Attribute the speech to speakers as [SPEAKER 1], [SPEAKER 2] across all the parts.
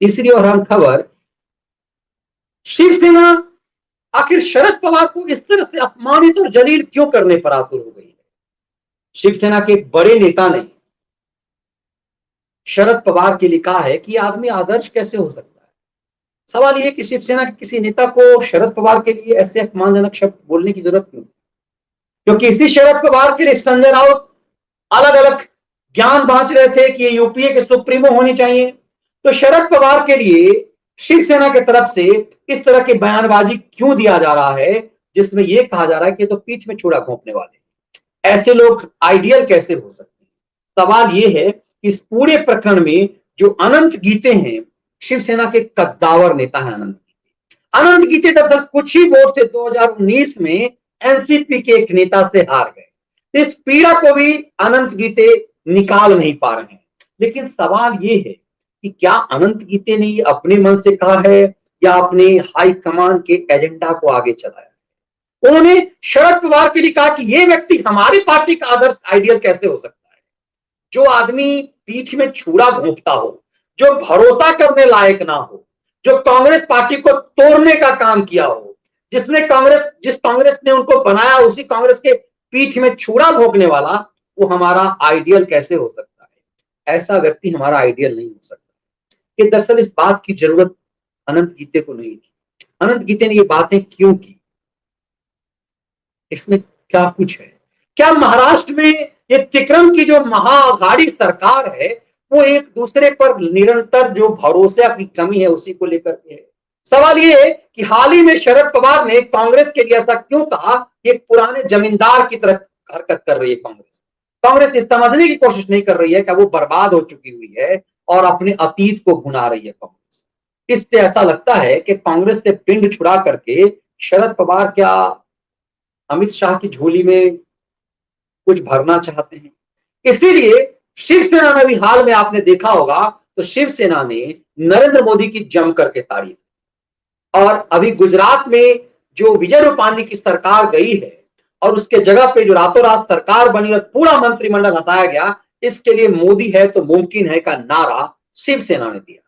[SPEAKER 1] तीसरी और अहम खबर, शिवसेना आखिर शरद पवार को इस तरह से अपमानित और जलील क्यों करने पर आतुर हो गई है। शिवसेना के एक बड़े नेता ने शरद पवार के लिए कहा है कि आदमी आदर्श कैसे हो सकता है। सवाल यह कि शिवसेना के किसी नेता को शरद पवार के लिए ऐसे अपमानजनक शब्द बोलने की जरूरत क्यों, क्योंकि इसी शरद पवार के लिए संजय राउत अलग अलग ज्ञान बांट रहे थे कि ये यूपीए के सुप्रीमो होनी चाहिए। तो शरद पवार के लिए शिवसेना की तरफ से इस तरह की बयानबाजी क्यों दिया जा रहा है, जिसमें यह कहा जा रहा है कि तो पीठ में छुरा घोंपने वाले, ऐसे लोग आइडियल कैसे हो सकते हैं। सवाल यह है कि इस पूरे प्रकरण में जो अनंत गीते हैं, शिवसेना के कद्दावर नेता हैं अनंत गीते दरअसल कुछ ही वोट से 2019 में एनसीपी के एक नेता से हार गए। इस पीड़ा को भी अनंत गीते निकाल नहीं पा रहे हैं। लेकिन सवाल यह है कि क्या अनंत गीते ने ये अपने मन से कहा है या अपने हाईकमान के एजेंडा को आगे चलाया। उन्होंने शरद पवार के लिए कहा कि यह व्यक्ति हमारी पार्टी का आदर्श आइडियल कैसे हो सकता है, जो आदमी पीठ में छुरा घोंपता हो, जो भरोसा करने लायक ना हो, जो कांग्रेस पार्टी को तोड़ने का काम किया हो, जिस कांग्रेस ने उनको बनाया उसी कांग्रेस के पीठ में छुरा घोंपने वाला, वो हमारा आइडियल कैसे हो सकता है। ऐसा व्यक्ति हमारा आइडियल नहीं हो सकता। कि दरअसल इस बात की जरूरत अनंत गीते को नहीं थी। अनंत गीते ने ये बातें क्यों की, इसमें क्या कुछ है। क्या महाराष्ट्र में ये तिक्रम की जो महाअघाड़ी सरकार है वो एक दूसरे पर निरंतर जो भरोसे की कमी है उसी को लेकर के है। सवाल ये है कि हाल ही में शरद पवार ने कांग्रेस के लिए ऐसा क्यों कहा कि एक पुराने जमींदार की तरह हरकत कर रही है कांग्रेस इस समझने की कोशिश नहीं कर रही है कि वो बर्बाद हो चुकी हुई है और अपने अतीत को भुना रही है कांग्रेस। इससे ऐसा लगता है कि कांग्रेस से पिंड छुड़ा करके शरद पवार क्या अमित शाह की झोली में कुछ भरना चाहते हैं। इसीलिए शिवसेना में भी हाल में आपने देखा होगा तो शिवसेना ने नरेंद्र मोदी की जम करके तारीफ, और अभी गुजरात में जो विजय रूपाणी की सरकार गई है और उसके जगह पे जो रातों रात सरकार बनी और पूरा मंत्रिमंडल हटाया गया, इसके लिए मोदी है तो मुमकिन है का नारा शिवसेना ने दिया।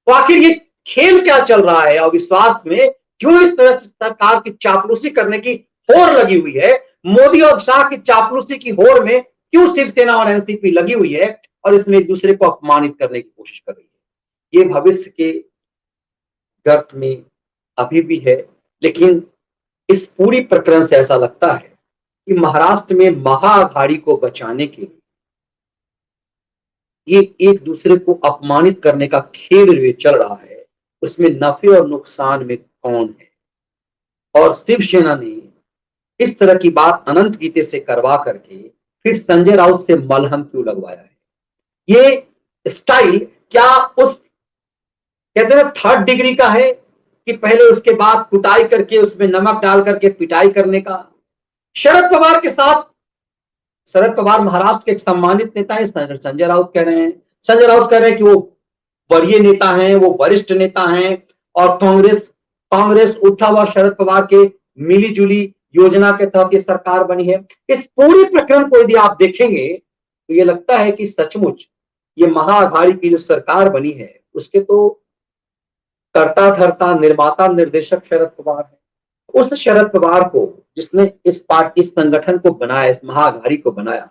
[SPEAKER 1] तो आखिर ये खेल क्या चल रहा है अविश्वास में, क्यों इस तरह से सरकार की चापलूसी करने की होड़ लगी हुई है। मोदी और शाह की चापलूसी की होड़ में क्यों शिवसेना और एनसीपी लगी हुई है और इसमें एक दूसरे को अपमानित करने की कोशिश कर रही है। ये भविष्य के गर्त में अभी भी है। लेकिन इस पूरी प्रकरण से ऐसा लगता है कि महाराष्ट्र में महाअघाड़ी को बचाने के लिए ये एक दूसरे को अपमानित करने का खेल चल रहा है, उसमें नफे और नुकसान में कौन है। और शिवसेना ने इस तरह की बात अनंत गीते से करवा करके फिर संजय राउत से मलहम क्यों लगवाया है। ये स्टाइल क्या उस कहते हैं थर्ड डिग्री का है कि पहले उसके बाद कुटाई करके उसमें नमक डाल करके पिटाई करने का। शरद पवार महाराष्ट्र के एक सम्मानित नेता है, संजय राउत कह रहे हैं। संजय राउत कह रहे हैं कि वो वरीय नेता हैं, वो वरिष्ठ नेता हैं और कांग्रेस उद्धव और शरद पवार के मिली जुली योजना के तहत ये सरकार बनी है। इस पूरे प्रकरण को यदि आप देखेंगे तो ये लगता है कि सचमुच ये महाअघाड़ी की जो सरकार बनी है उसके तो कर्ता धर्ता निर्माता निर्देशक शरद पवार है। उस शरद पवार को जिसने इस संगठन को बनाया, इस महाअघाड़ी को बनाया,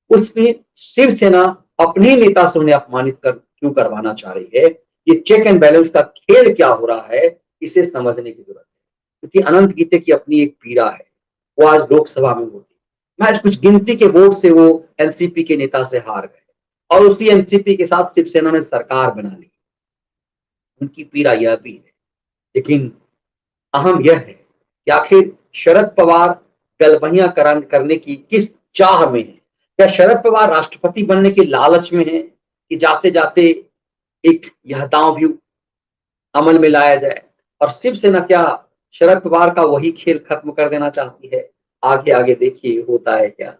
[SPEAKER 1] उसमें शिवसेना अपने नेता से उन्हें अपमानित क्यों करवाना चाह रही है। ये चेक एंड बैलेंस का खेल क्या हो रहा है, इसे समझने की जरूरत है। क्योंकि अनंत गीते की अपनी एक पीड़ा है, वो आज लोकसभा में होती, महज कुछ गिनती के वोट से वो एनसीपी के नेता से हार गए और उसी एनसीपी के साथ शिवसेना ने सरकार बना ली। उनकी पीड़ा यह भी है। लेकिन अहम यह है कि आखिर शरद पवार गलबहियां करने की किस चाह में है। क्या शरद पवार राष्ट्रपति बनने के लालच में है कि जाते जाते एक यह दांव भी अमल में लाया जाए, और शिवसेना क्या शरद पवार का वही खेल खत्म कर देना चाहती है। आगे आगे देखिए होता है क्या।